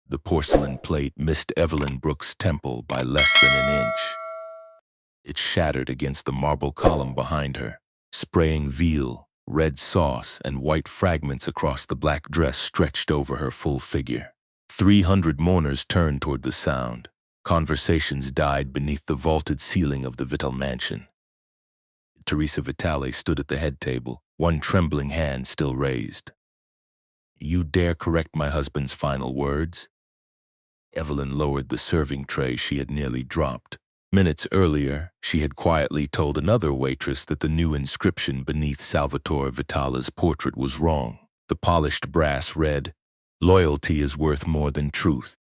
The porcelain plate missed Evelyn Brooks' temple by less than an inch. It shattered against the marble column behind her, spraying veal, red sauce, and white fragments across the black dress stretched over her full figure. 300 mourners turned toward the sound. Conversations died beneath the vaulted ceiling of the Vitale mansion. Teresa Vitale stood at the head table, one trembling hand still raised. "You dare correct my husband's final words?" Evelyn lowered the serving tray she had nearly dropped. Minutes earlier, she had quietly told another waitress that the new inscription beneath Salvatore Vitale's portrait was wrong. The polished brass read, "Loyalty is worth more than truth."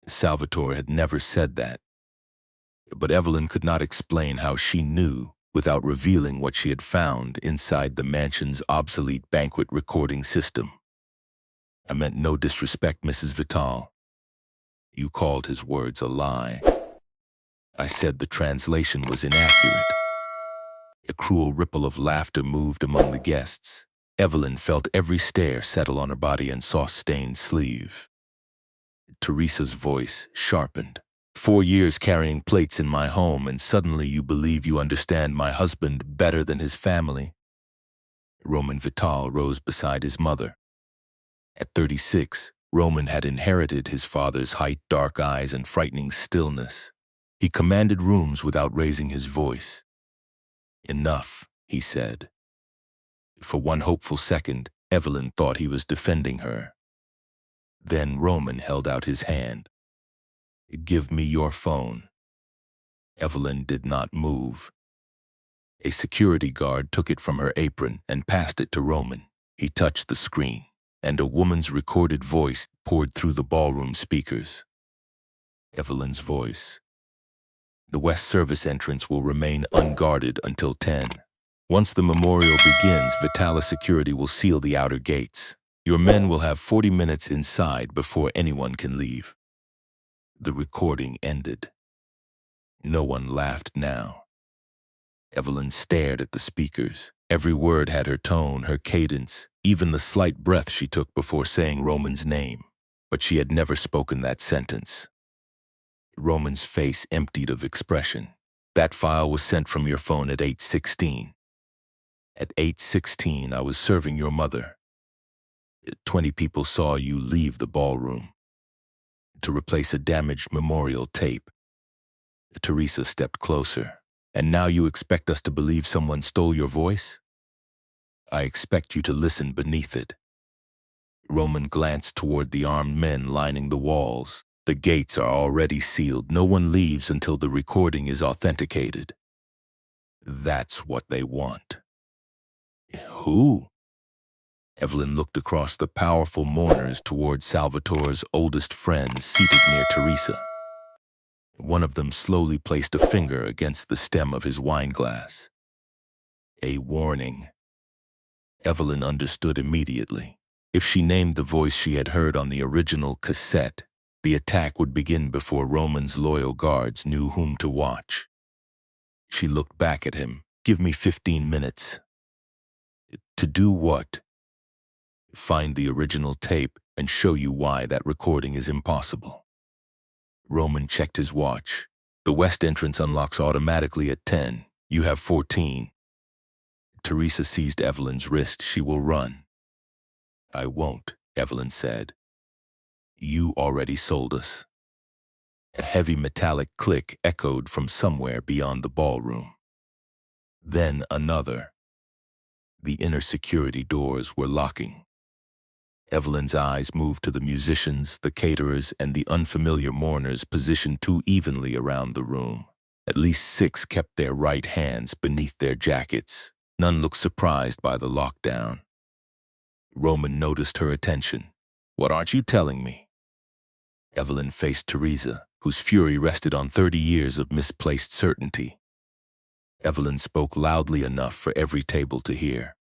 Salvatore had never said that. But Evelyn could not explain how she knew without revealing what she had found inside the mansion's obsolete banquet recording system. "I meant no disrespect, Mrs. Vitale. You called his words a lie. I said the translation was inaccurate." A cruel ripple of laughter moved among the guests. Evelyn felt every stare settle on her body and sauce-stained sleeve. Teresa's voice sharpened. 4 years carrying plates in my home, and suddenly you believe you understand my husband better than his family. Roman Vitale rose beside his mother. At 36, Roman had inherited his father's height, dark eyes, and frightening stillness. He commanded rooms without raising his voice. "Enough," he said. For one hopeful second, Evelyn thought he was defending her. Then Roman held out his hand. "Give me your phone." Evelyn did not move. A security guard took it from her apron and passed it to Roman. He touched the screen, and a woman's recorded voice poured through the ballroom speakers. Evelyn's voice. "The West Service entrance will remain unguarded until 10. Once the memorial begins, Vitale security will seal the outer gates. Your men will have 40 minutes inside before anyone can leave." The recording ended. No one laughed now. Evelyn stared at the speakers. Every word had her tone, her cadence, even the slight breath she took before saying Roman's name. But she had never spoken that sentence. Roman's face emptied of expression. "That file was sent from your phone at 8:16. At 8:16, I was serving your mother. 20 people saw you leave the ballroom to replace a damaged memorial tape." Teresa stepped closer. "And now you expect us to believe someone stole your voice?" "I expect you to listen beneath it." Roman glanced toward the armed men lining the walls. "The gates are already sealed. No one leaves until the recording is authenticated." "That's what they want." "Who?" Evelyn looked across the powerful mourners toward Salvatore's oldest friends seated near Teresa. One of them slowly placed a finger against the stem of his wineglass. A warning. Evelyn understood immediately. If she named the voice she had heard on the original cassette, the attack would begin before Roman's loyal guards knew whom to watch. She looked back at him. "Give me 15 minutes. To do what?" "Find the original tape and show you why that recording is impossible." Roman checked his watch. "The west entrance unlocks automatically at 10. You have 14. Teresa seized Evelyn's wrist. "She will run." "I won't," Evelyn said. "You already sold us." A heavy metallic click echoed from somewhere beyond the ballroom. Then another. The inner security doors were locking. Evelyn's eyes moved to the musicians, the caterers, and the unfamiliar mourners positioned too evenly around the room. At least 6 kept their right hands beneath their jackets. None looked surprised by the lockdown. Roman noticed her attention. "What aren't you telling me?" Evelyn faced Teresa, whose fury rested on 30 years of misplaced certainty. Evelyn spoke loudly enough for every table to hear.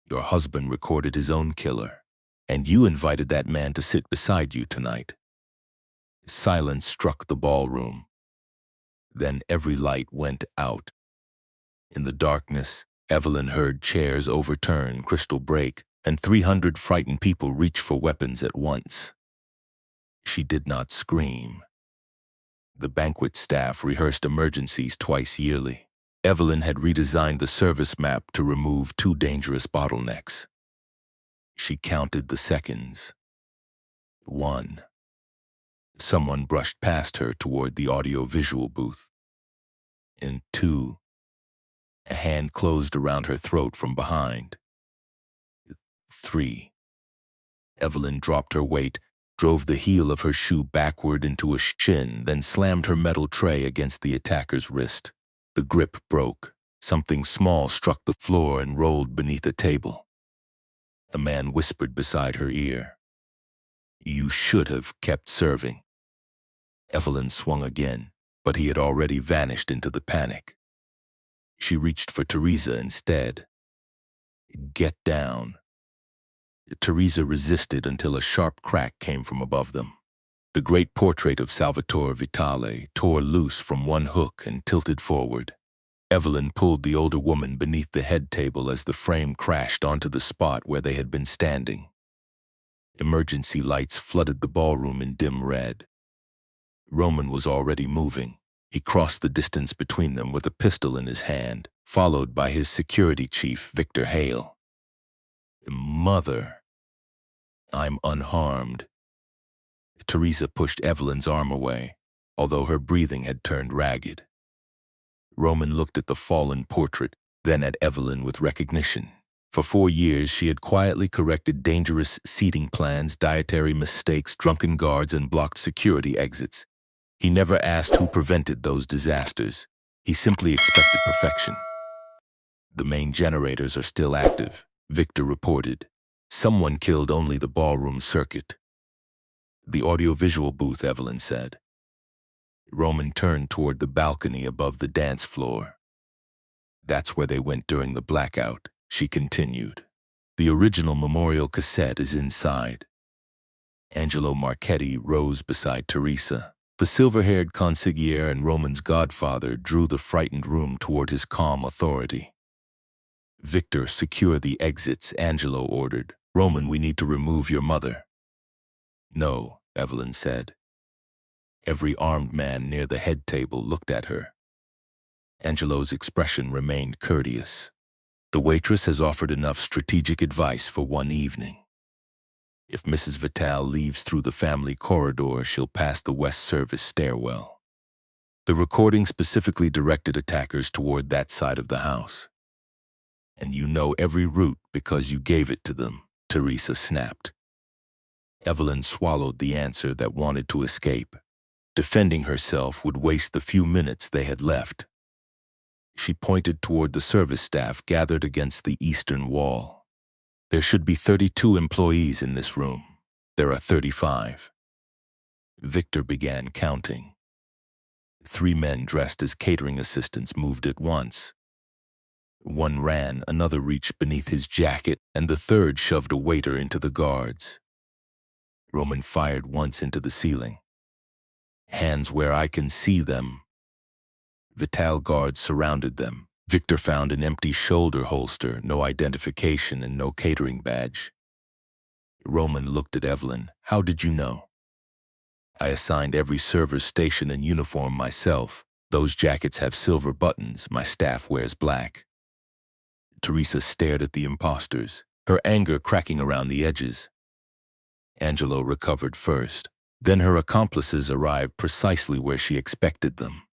"Your husband recorded his own killer, and you invited that man to sit beside you tonight." Silence struck the ballroom. Then every light went out. In the darkness, Evelyn heard chairs overturn, crystal break, and 300 frightened people reach for weapons at once. She did not scream. The banquet staff rehearsed emergencies twice yearly. Evelyn had redesigned the service map to remove two dangerous bottlenecks. She counted the seconds. 1. Someone brushed past her toward the audio-visual booth. And 2. A hand closed around her throat from behind. 3. Evelyn dropped her weight, drove the heel of her shoe backward into a shin, then slammed her metal tray against the attacker's wrist. The grip broke. Something small struck the floor and rolled beneath a table. A man whispered beside her ear, "You should have kept serving." Evelyn swung again, but he had already vanished into the panic. She reached for Teresa instead. "Get down." Teresa resisted until a sharp crack came from above them. The great portrait of Salvatore Vitale tore loose from one hook and tilted forward. Evelyn pulled the older woman beneath the head table as the frame crashed onto the spot where they had been standing. Emergency lights flooded the ballroom in dim red. Roman was already moving. He crossed the distance between them with a pistol in his hand, followed by his security chief, Victor Hale. "Mother, I'm unharmed." Teresa pushed Evelyn's arm away, although her breathing had turned ragged. Roman looked at the fallen portrait, then at Evelyn with recognition. For 4 years, she had quietly corrected dangerous seating plans, dietary mistakes, drunken guards, and blocked security exits. He never asked who prevented those disasters. He simply expected perfection. "The main generators are still active," Victor reported. "Someone killed only the ballroom circuit." "The audiovisual booth," Evelyn said. Roman turned toward the balcony above the dance floor. "That's where they went during the blackout," she continued. "The original memorial cassette is inside." Angelo Marchetti rose beside Teresa. The silver-haired consigliere and Roman's godfather drew the frightened room toward his calm authority. "Victor, secure the exits," Angelo ordered. "Roman, we need to remove your mother." "No," Evelyn said. Every armed man near the head table looked at her. Angelo's expression remained courteous. "The waitress has offered enough strategic advice for one evening. If Mrs. Vitale leaves through the family corridor, she'll pass the West Service stairwell." The recording specifically directed attackers toward that side of the house. "And you know every route because you gave it to them," Teresa snapped. Evelyn swallowed the answer that wanted to escape. Defending herself would waste the few minutes they had left. She pointed toward the service staff gathered against the eastern wall. "There should be 32 employees in this room. There are 35. Victor began counting. 3 men dressed as catering assistants moved at once. One ran, another reached beneath his jacket, and the third shoved a waiter into the guards. Roman fired once into the ceiling. "Hands where I can see them." Vitale guards surrounded them. Victor found an empty shoulder holster, no identification and no catering badge. Roman looked at Evelyn. "How did you know?" "I assigned every server's station and uniform myself. Those jackets have silver buttons, my staff wears black." Teresa stared at the imposters, her anger cracking around the edges. Angelo recovered first. Then her accomplices arrived precisely where she expected them.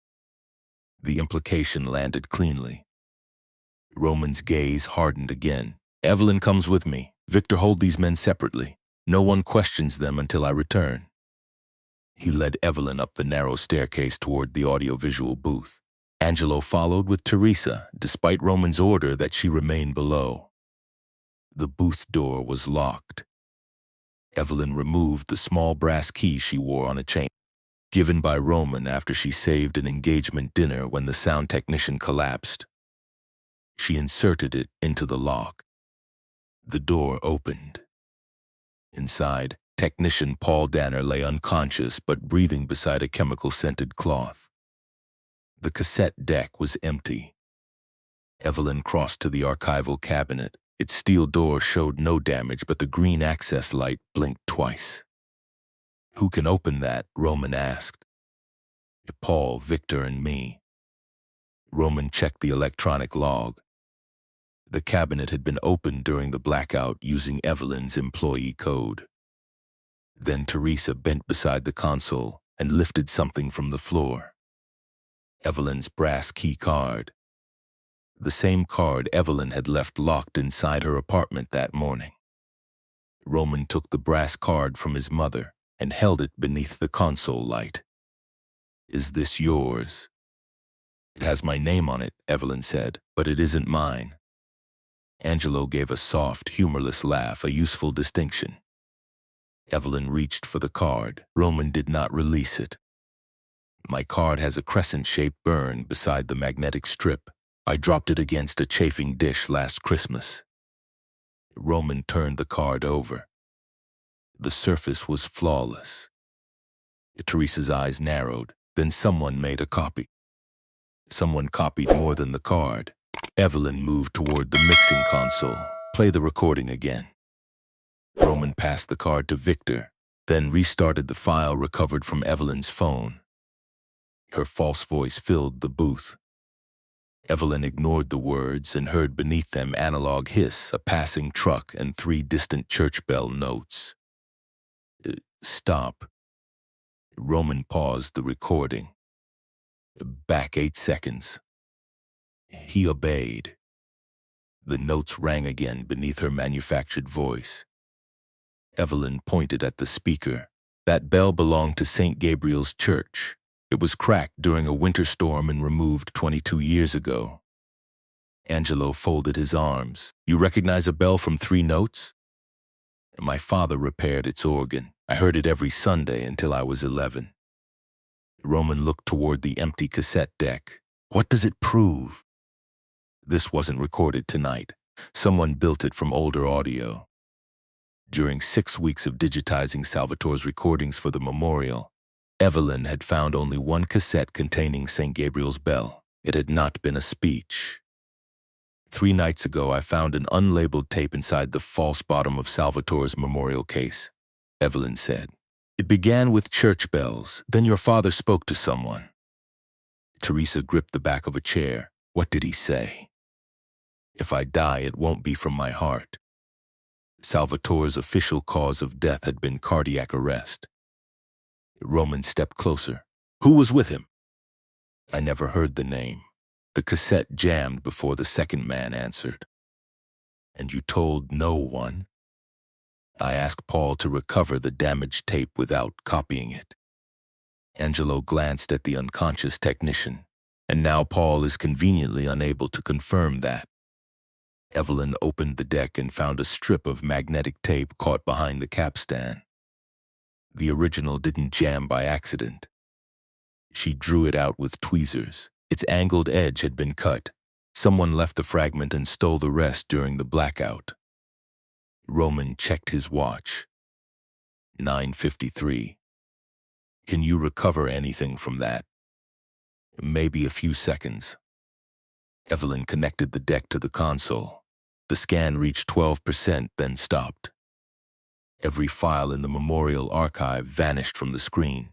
The implication landed cleanly. Roman's gaze hardened again. "Evelyn comes with me. Victor, hold these men separately. No one questions them until I return." He led Evelyn up the narrow staircase toward the audiovisual booth. Angelo followed with Teresa, despite Roman's order that she remain below. The booth door was locked. Evelyn removed the small brass key she wore on a chain, given by Roman after she saved an engagement dinner when the sound technician collapsed. She inserted it into the lock. The door opened. Inside, technician Paul Danner lay unconscious but breathing beside a chemical-scented cloth. The cassette deck was empty. Evelyn crossed to the archival cabinet. Its steel door showed no damage, but the green access light blinked twice. Who can open that? Roman asked. Paul, Victor, and me. Roman checked the electronic log. The cabinet had been opened during the blackout using Evelyn's employee code. Then Teresa bent beside the console and lifted something from the floor. Evelyn's brass key card. The same card Evelyn had left locked inside her apartment that morning. Roman took the brass card from his mother and held it beneath the console light. Is this yours? It has my name on it, Evelyn said, but it isn't mine. Angelo gave a soft, humorless laugh, a useful distinction. Evelyn reached for the card. Roman did not release it. My card has a crescent-shaped burn beside the magnetic strip. I dropped it against a chafing dish last Christmas. Roman turned the card over. The surface was flawless. Teresa's eyes narrowed. Then someone made a copy. Someone copied more than the card. Evelyn moved toward the mixing console. Play the recording again. Roman passed the card to Victor, then restarted the file recovered from Evelyn's phone. Her false voice filled the booth. Evelyn ignored the words and heard beneath them analog hiss, a passing truck, and 3 distant church bell notes. Stop. Roman paused the recording. Back 8 seconds. He obeyed. The notes rang again beneath her manufactured voice. Evelyn pointed at the speaker. That bell belonged to St. Gabriel's Church. It was cracked during a winter storm and removed 22 years ago. Angelo folded his arms. You recognize a bell from 3 notes? My father repaired its organ. I heard it every Sunday until I was 11. Roman looked toward the empty cassette deck. What does it prove? This wasn't recorded tonight. Someone built it from older audio. During 6 weeks of digitizing Salvatore's recordings for the memorial, Evelyn had found only one cassette containing St. Gabriel's bell. It had not been a speech. 3 nights ago, I found an unlabeled tape inside the false bottom of Salvatore's memorial case, Evelyn said. It began with church bells. Then your father spoke to someone. Teresa gripped the back of a chair. What did he say? If I die, it won't be from my heart. Salvatore's official cause of death had been cardiac arrest. Roman stepped closer. Who was with him? I never heard the name. The cassette jammed before the second man answered. And you told no one? I asked Paul to recover the damaged tape without copying it. Angelo glanced at the unconscious technician, and now Paul is conveniently unable to confirm that. Evelyn opened the deck and found a strip of magnetic tape caught behind the capstan. The original didn't jam by accident. She drew it out with tweezers. Its angled edge had been cut. Someone left the fragment and stole the rest during the blackout. Roman checked his watch. 9:53. Can you recover anything from that? Maybe a few seconds. Evelyn connected the deck to the console. The scan reached 12%, then stopped. Every file in the memorial archive vanished from the screen.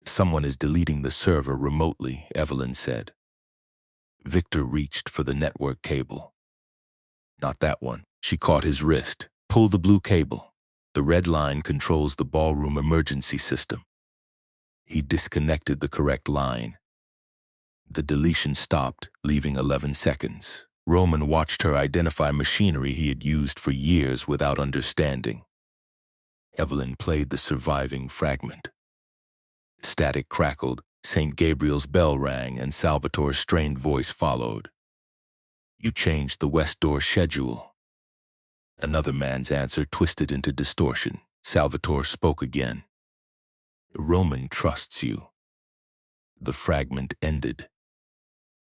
Someone is deleting the server remotely, Evelyn said. Victor reached for the network cable. Not that one. She caught his wrist. Pull the blue cable. The red line controls the ballroom emergency system. He disconnected the correct line. The deletion stopped, leaving 11 seconds. Roman watched her identify machinery he had used for years without understanding. Evelyn played the surviving fragment. Static crackled, St. Gabriel's bell rang, and Salvatore's strained voice followed. You changed the West Door schedule. Another man's answer twisted into distortion. Salvatore spoke again. Roman trusts you. The fragment ended.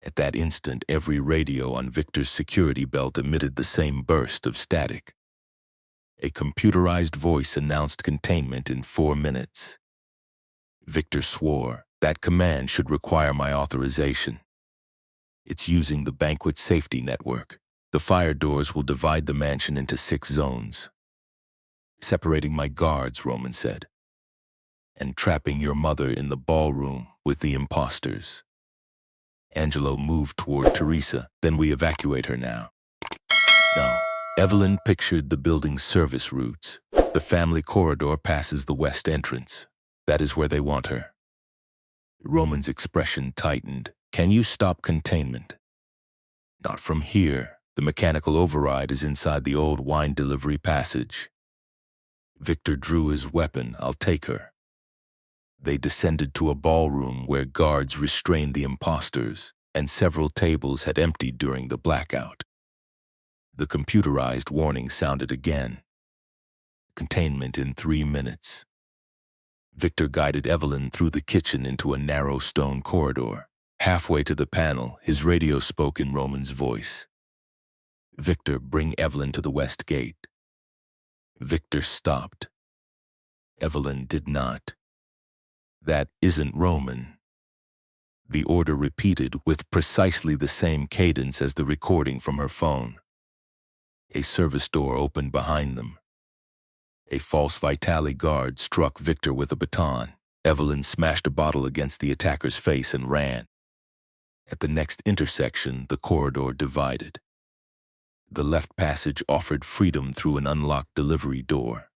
At that instant, every radio on Victor's security belt emitted the same burst of static. A computerized voice announced containment in 4 minutes. Victor swore. That command should require my authorization. It's using the banquet safety network. The fire doors will divide the mansion into 6 zones. Separating my guards, Roman said. and trapping your mother in the ballroom with the imposters. Angelo moved toward Teresa. Then we evacuate her now. No. Evelyn pictured the building's service routes. The family corridor passes the west entrance. That is where they want her. Roman's expression tightened. Can you stop containment? Not from here. The mechanical override is inside the old wine delivery passage. Victor drew his weapon. I'll take her. They descended to a ballroom where guards restrained the imposters, and several tables had emptied during the blackout. The computerized warning sounded again. Containment in 3 minutes. Victor guided Evelyn through the kitchen into a narrow stone corridor. Halfway to the panel, his radio spoke in Roman's voice. Victor, bring Evelyn to the west gate. Victor stopped. Evelyn did not. That isn't Roman. The order repeated with precisely the same cadence as the recording from her phone. A service door opened behind them. A false Vitale guard struck Victor with a baton. Evelyn smashed a bottle against the attacker's face and ran. At the next intersection, the corridor divided. The left passage offered freedom through an unlocked delivery door.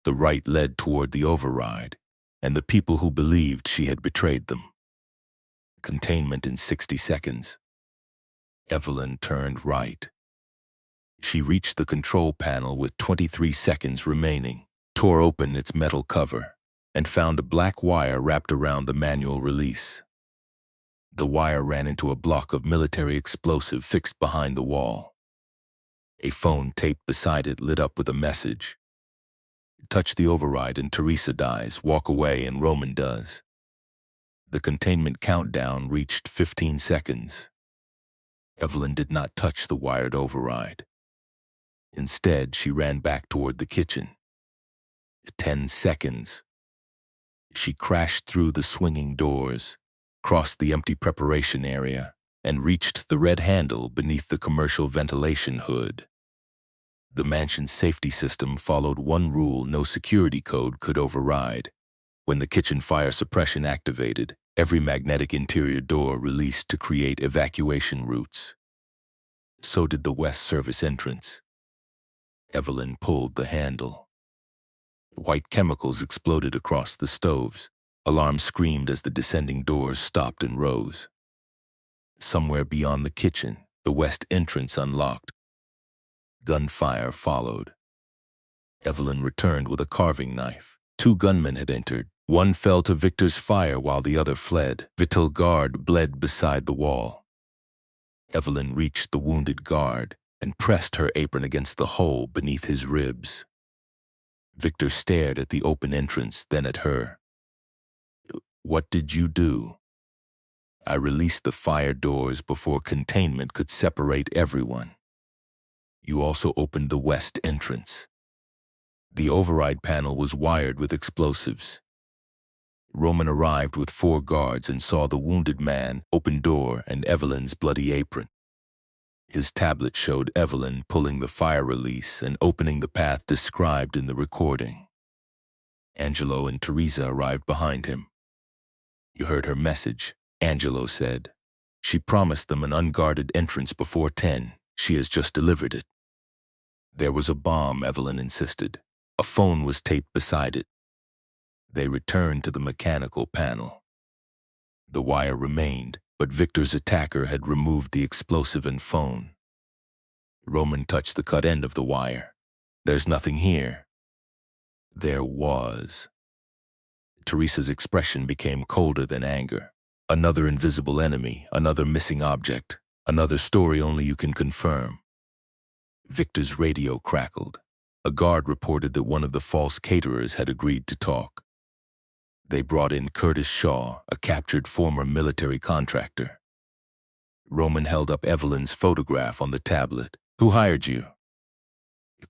The right led toward the override, and the people who believed she had betrayed them. Containment in 60 seconds. Evelyn turned right. She reached the control panel with 23 seconds remaining, tore open its metal cover, and found a black wire wrapped around the manual release. The wire ran into a block of military explosive fixed behind the wall. A phone taped beside it lit up with a message. Touch the override and Teresa dies. Walk away and Roman does. The containment countdown reached 15 seconds. Evelyn did not touch the wired override. Instead, she ran back toward the kitchen. 10 seconds. She crashed through the swinging doors, crossed the empty preparation area, and reached the red handle beneath the commercial ventilation hood. The mansion's safety system followed one rule no security code could override. When the kitchen fire suppression activated, every magnetic interior door released to create evacuation routes. So did the west service entrance. Evelyn pulled the handle. White chemicals exploded across the stoves. Alarms screamed as the descending doors stopped and rose. Somewhere beyond the kitchen, the west entrance unlocked. Gunfire followed. Evelyn returned with a carving knife. 2 gunmen had entered. One fell to Victor's fire while the other fled. Vitale guard bled beside the wall. Evelyn reached the wounded guard and pressed her apron against the hole beneath his ribs. Victor stared at the open entrance, then at her. What did you do? I released the fire doors before containment could separate everyone. You also opened the west entrance. The override panel was wired with explosives. Roman arrived with 4 guards and saw the wounded man, open door, and Evelyn's bloody apron. His tablet showed Evelyn pulling the fire release and opening the path described in the recording. Angelo and Teresa arrived behind him. You heard her message, Angelo said. She promised them an unguarded entrance before 10. She has just delivered it. There was a bomb, Evelyn insisted. A phone was taped beside it. They returned to the mechanical panel. The wire remained, but Victor's attacker had removed the explosive and phone. Roman touched the cut end of the wire. There's nothing here. There was. Teresa's expression became colder than anger. Another invisible enemy, another missing object, another story only you can confirm. Victor's radio crackled. A guard reported that one of the false caterers had agreed to talk. They brought in Curtis Shaw, a captured former military contractor. Roman held up Evelyn's photograph on the tablet. Who hired you?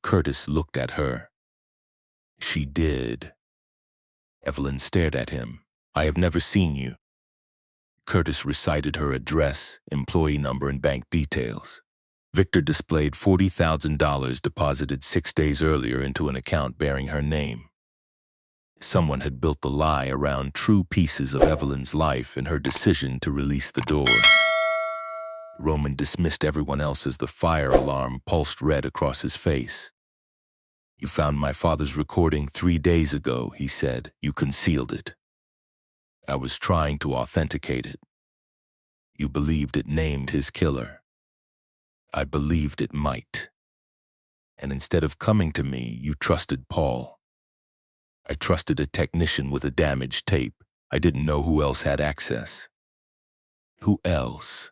Curtis looked at her. She did. Evelyn stared at him. I have never seen you. Curtis recited her address, employee number, and bank details. Victor displayed $40,000 deposited 6 days earlier into an account bearing her name. Someone had built the lie around true pieces of Evelyn's life and her decision to release the doors. Roman dismissed everyone else as the fire alarm pulsed red across his face. "You found my father's recording 3 days ago," he said. "You concealed it." "I was trying to authenticate it." "You believed it named his killer." "I believed it might." "And instead of coming to me, you trusted Paul." "I trusted a technician with a damaged tape. I didn't know who else had access." "Who else?"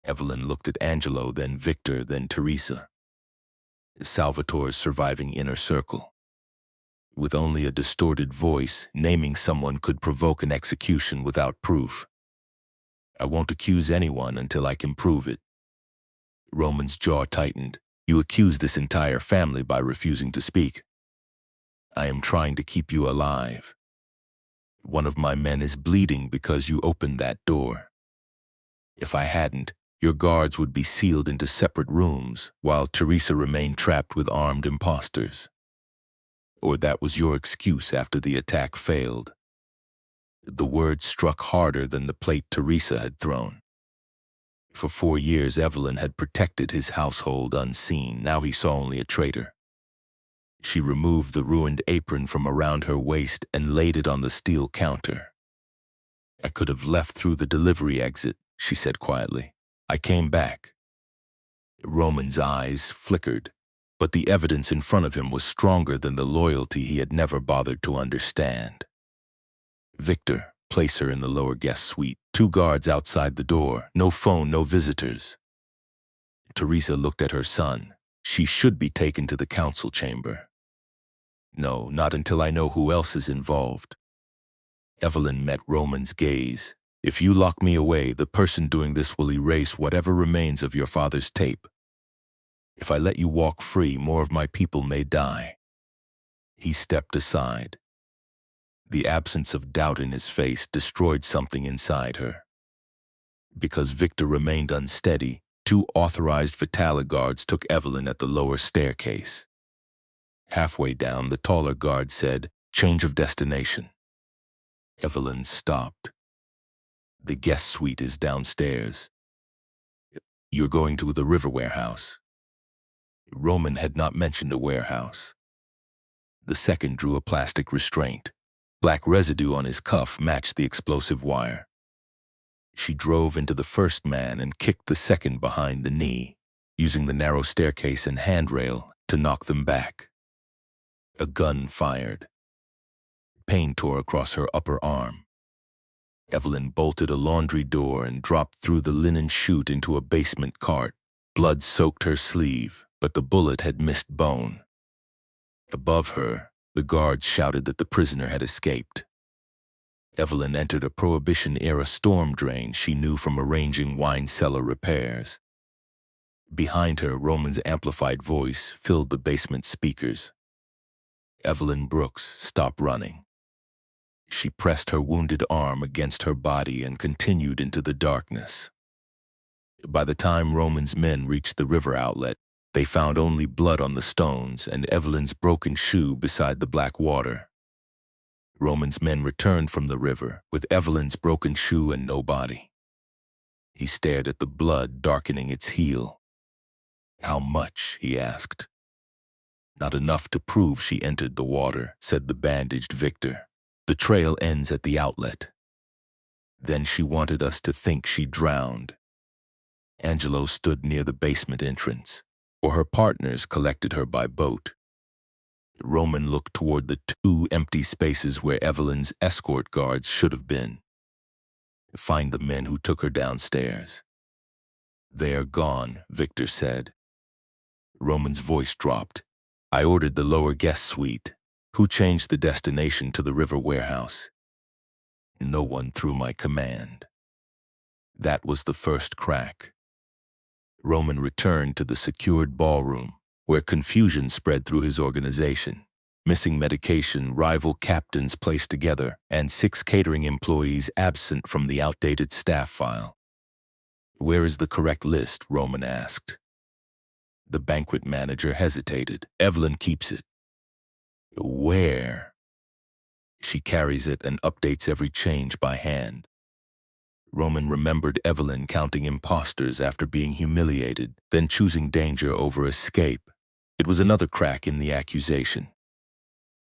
Evelyn looked at Angelo, then Victor, then Teresa. Salvatore's surviving inner circle. With only a distorted voice, naming someone could provoke an execution without proof. "I won't accuse anyone until I can prove it." Roman's jaw tightened. "You accuse this entire family by refusing to speak." "I am trying to keep you alive. One of my men is bleeding because you opened that door. If I hadn't, your guards would be sealed into separate rooms, while Teresa remained trapped with armed imposters. Or that was your excuse after the attack failed." The word struck harder than the plate Teresa had thrown. For 4 years, Evelyn had protected his household unseen. Now he saw only a traitor. She removed the ruined apron from around her waist and laid it on the steel counter. "I could have left through the delivery exit," she said quietly. "I came back." Roman's eyes flickered, but the evidence in front of him was stronger than the loyalty he had never bothered to understand. "Victor, place her in the lower guest suite. 2 guards outside the door. No phone, no visitors." Teresa looked at her son. "She should be taken to the council chamber." "No, not until I know who else is involved." Evelyn met Roman's gaze. "If you lock me away, the person doing this will erase whatever remains of your father's tape. If I let you walk free, more of my people may die." He stepped aside. The absence of doubt in his face destroyed something inside her. Because Victor remained unsteady, 2 authorized Vitale guards took Evelyn at the lower staircase. Halfway down, the taller guard said, "Change of destination." Evelyn stopped. "The guest suite is downstairs." "You're going to the river warehouse." Roman had not mentioned a warehouse. The second drew a plastic restraint. Black residue on his cuff matched the explosive wire. She drove into the first man and kicked the second behind the knee, using the narrow staircase and handrail to knock them back. A gun fired. Pain tore across her upper arm. Evelyn bolted a laundry door and dropped through the linen chute into a basement cart. Blood soaked her sleeve, but the bullet had missed bone. Above her, the guards shouted that the prisoner had escaped. Evelyn entered a Prohibition-era storm drain she knew from arranging wine cellar repairs. Behind her, Roman's amplified voice filled the basement speakers. "Evelyn Brooks, stop running." She pressed her wounded arm against her body and continued into the darkness. By the time Roman's men reached the river outlet, they found only blood on the stones and Evelyn's broken shoe beside the black water. Roman's men returned from the river with Evelyn's broken shoe and no body. He stared at the blood darkening its heel. "How much?" he asked. "Not enough to prove she entered the water," said the bandaged Victor. "The trail ends at the outlet." "Then she wanted us to think she drowned." Angelo stood near the basement entrance, or her partners collected her by boat. Roman looked toward the 2 empty spaces where Evelyn's escort guards should have been. "Find the men who took her downstairs." "They are gone," Victor said. Roman's voice dropped. "I ordered the lower guest suite. Who changed the destination to the river warehouse?" "No one through my command." That was the first crack. Roman returned to the secured ballroom, where confusion spread through his organization. Missing medication, rival captains placed together, and 6 catering employees absent from the outdated staff file. "Where is the correct list?" Roman asked. The banquet manager hesitated. "Evelyn keeps it." "Where?" She carries it and updates every change by hand. Roman remembered Evelyn counting imposters after being humiliated, then choosing danger over escape. It was another crack in the accusation.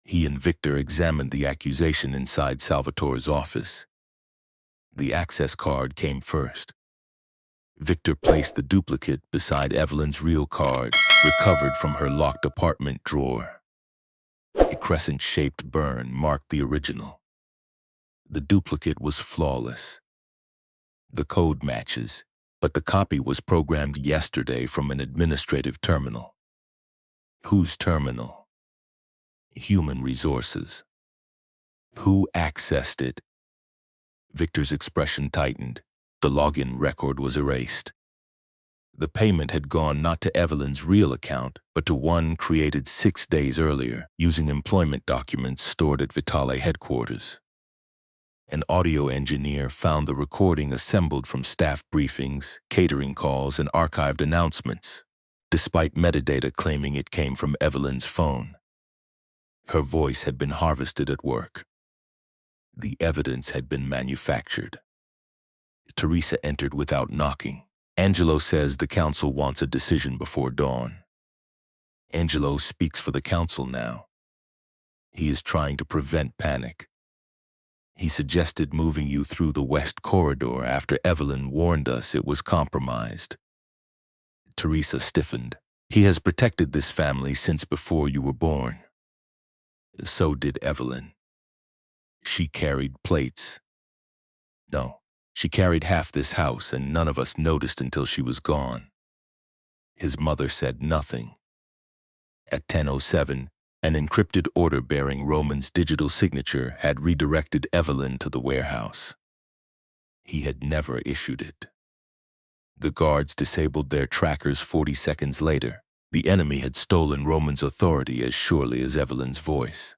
He and Victor examined the accusation inside Salvatore's office. The access card came first. Victor placed the duplicate beside Evelyn's real card, recovered from her locked apartment drawer. A crescent-shaped burn marked the original. The duplicate was flawless. The code matches, but the copy was programmed yesterday from an administrative terminal. Whose terminal? Human resources. Who accessed it? Victor's expression tightened. The login record was erased. The payment had gone not to Evelyn's real account, but to one created 6 days earlier, using employment documents stored at Vitale headquarters. An audio engineer found the recording assembled from staff briefings, catering calls, and archived announcements, despite metadata claiming it came from Evelyn's phone. Her voice had been harvested at work. The evidence had been manufactured. Teresa entered without knocking. Angelo says the council wants a decision before dawn. Angelo speaks for the council now. He is trying to prevent panic. He suggested moving you through the west corridor after Evelyn warned us it was compromised. Teresa stiffened. He has protected this family since before you were born. So did Evelyn. She carried plates. No, she carried half this house and none of us noticed until she was gone. His mother said nothing. At 10:07, an encrypted order bearing Roman's digital signature had redirected Evelyn to the warehouse. He had never issued it. The guards disabled their trackers 40 seconds later. The enemy had stolen Roman's authority as surely as Evelyn's voice.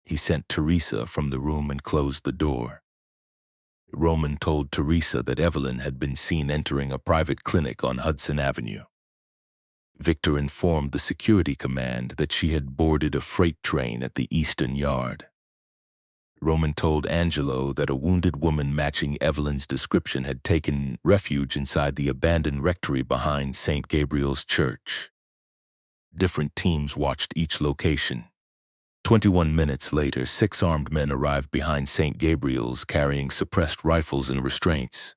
He sent Teresa from the room and closed the door. Roman told Teresa that Evelyn had been seen entering a private clinic on Hudson Avenue. Victor informed the security command that she had boarded a freight train at the Eastern Yard. Roman told Angelo that a wounded woman matching Evelyn's description had taken refuge inside the abandoned rectory behind St. Gabriel's Church. Different teams watched each location. 21 minutes later, 6 armed men arrived behind St. Gabriel's carrying suppressed rifles and restraints.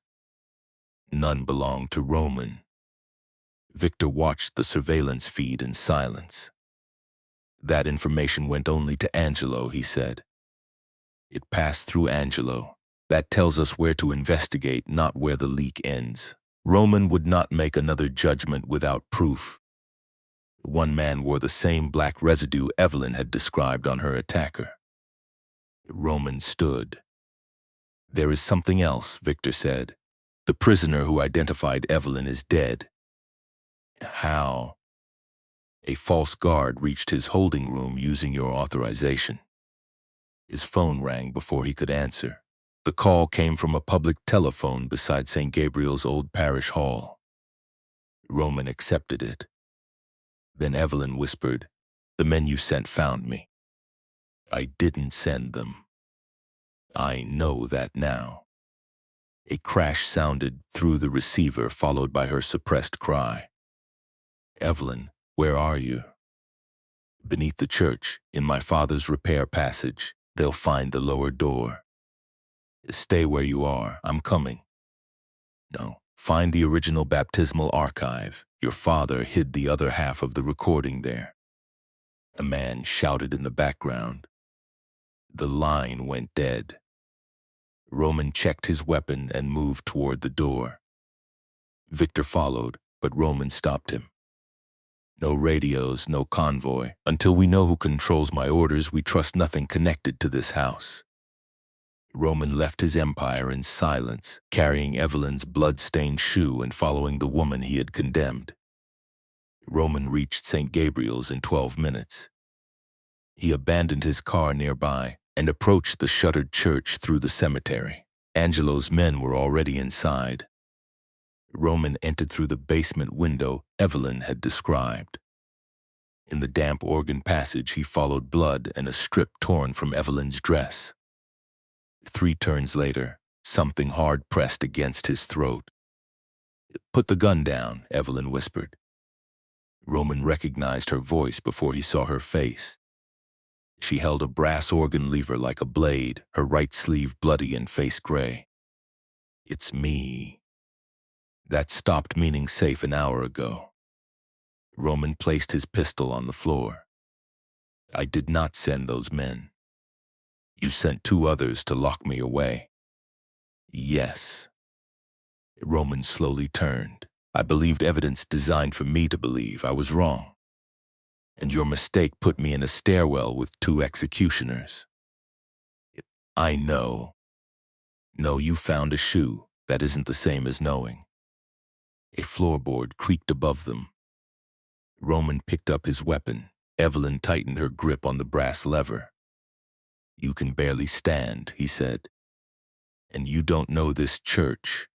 None belonged to Roman. Victor watched the surveillance feed in silence. That information went only to Angelo, he said. It passed through Angelo. That tells us where to investigate, not where the leak ends. Roman would not make another judgment without proof. One man wore the same black residue Evelyn had described on her attacker. Roman stood. There is something else, Victor said. The prisoner who identified Evelyn is dead. How? A false guard reached his holding room using your authorization. His phone rang before he could answer. The call came from a public telephone beside St. Gabriel's old parish hall. Roman accepted it. Then Evelyn whispered, "The men you sent found me." "I didn't send them." "I know that now." A crash sounded through the receiver, followed by her suppressed cry. "Evelyn, where are you?" "Beneath the church, in my father's repair passage. They'll find the lower door." "Stay where you are, I'm coming." "No, find the original baptismal archive. Your father hid the other half of the recording there." A man shouted in the background. The line went dead. Roman checked his weapon and moved toward the door. Victor followed, but Roman stopped him. "No radios, no convoy. Until we know who controls my orders, we trust nothing connected to this house." Roman left his empire in silence, carrying Evelyn's blood-stained shoe and following the woman he had condemned. Roman reached St. Gabriel's in 12 minutes. He abandoned his car nearby and approached the shuttered church through the cemetery. Angelo's men were already inside. Roman entered through the basement window Evelyn had described. In the damp organ passage, he followed blood and a strip torn from Evelyn's dress. 3 turns later, something hard pressed against his throat. "Put the gun down," Evelyn whispered. Roman recognized her voice before he saw her face. She held a brass organ lever like a blade, her right sleeve bloody and face gray. "It's me." That stopped meaning safe an hour ago. Roman placed his pistol on the floor. "I did not send those men. You sent 2 others to lock me away." "Yes." Roman slowly turned. "I believed evidence designed for me to believe. I was wrong. And your mistake put me in a stairwell with 2 executioners." "I know." "No, you found a shoe. That isn't the same as knowing." A floorboard creaked above them. Roman picked up his weapon. Evelyn tightened her grip on the brass lever. "You can barely stand," he said. "And you don't know this church."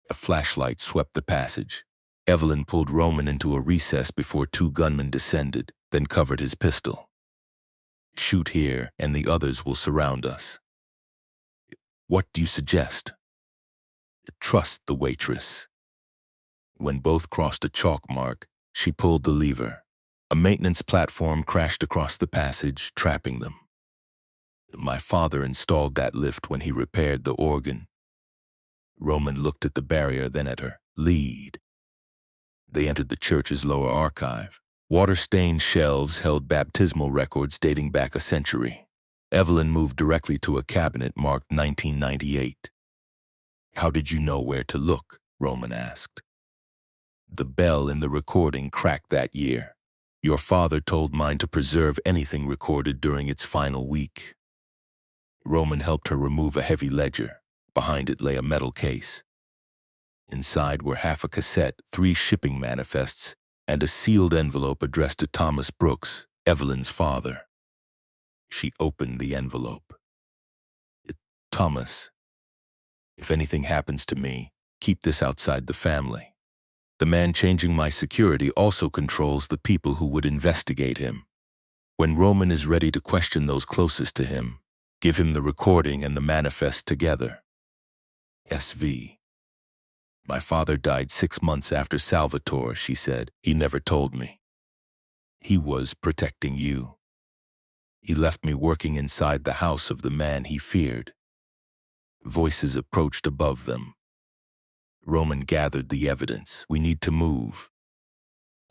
A flashlight swept the passage. Evelyn pulled Roman into a recess before 2 gunmen descended, then covered his pistol. "Shoot here, and the others will surround us." "What do you suggest?" "Trust the waitress." When both crossed a chalk mark, she pulled the lever. A maintenance platform crashed across the passage, trapping them. "My father installed that lift when he repaired the organ." Roman looked at the barrier, then at her. "Lead." They entered the church's lower archive. Water-stained shelves held baptismal records dating back a century. Evelyn moved directly to a cabinet marked 1998. "How did you know where to look?" Roman asked. "The bell in the recording cracked that year. Your father told mine to preserve anything recorded during its final week." Roman helped her remove a heavy ledger. Behind it lay a metal case. Inside were half a cassette, 3 shipping manifests, and a sealed envelope addressed to Thomas Brooks, Evelyn's father. She opened the envelope. "Thomas, if anything happens to me, keep this outside the family. The man changing my security also controls the people who would investigate him. When Roman is ready to question those closest to him, give him the recording and the manifest together. SV." "My father died 6 months after Salvatore," she said. "He never told me." "He was protecting you. He left me working inside the house of the man he feared." Voices approached above them. Roman gathered the evidence. "We need to move."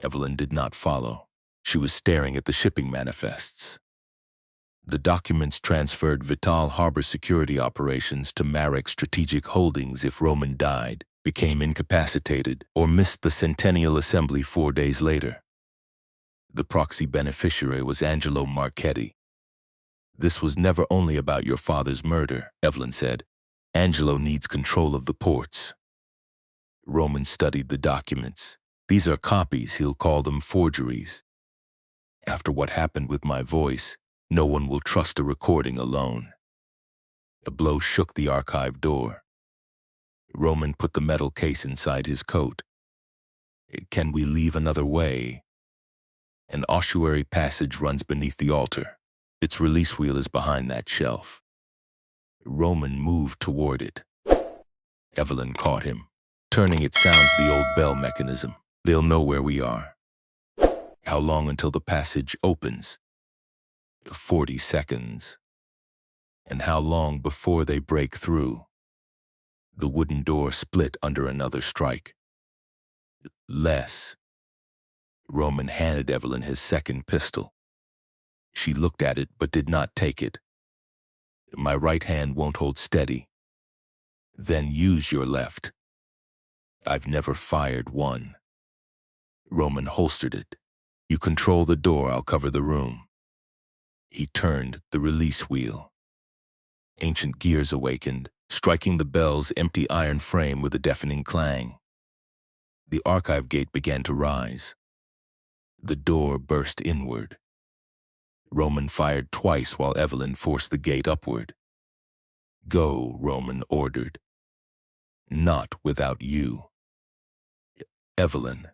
Evelyn did not follow. She was staring at the shipping manifests. The documents transferred Vitale Harbor security operations to Marek Strategic Holdings if Roman died, became incapacitated, or missed the Centennial Assembly 4 days later. The proxy beneficiary was Angelo Marchetti. "This was never only about your father's murder," Evelyn said. "Angelo needs control of the ports." Roman studied the documents. "These are copies. He'll call them forgeries. After what happened with my voice, no one will trust a recording alone." A blow shook the archive door. Roman put the metal case inside his coat. "Can we leave another way?" An ossuary passage runs beneath the altar. Its release wheel is behind that shelf. Roman moved toward it. Evelyn caught him. "Turning it sounds the old bell mechanism. They'll know where we are." "How long until the passage opens?" 40 seconds. "And how long before they break through?" The wooden door split under another strike. "Less." Roman handed Evelyn his second pistol. She looked at it but did not take it. "My right hand won't hold steady." "Then use your left." "I've never fired one." Roman holstered it. "You control the door, I'll cover the room." He turned the release wheel. Ancient gears awakened, striking the bell's empty iron frame with a deafening clang. The archive gate began to rise. The door burst inward. Roman fired twice while Evelyn forced the gate upward. "Go," Roman ordered. "Not without you." "Evelyn."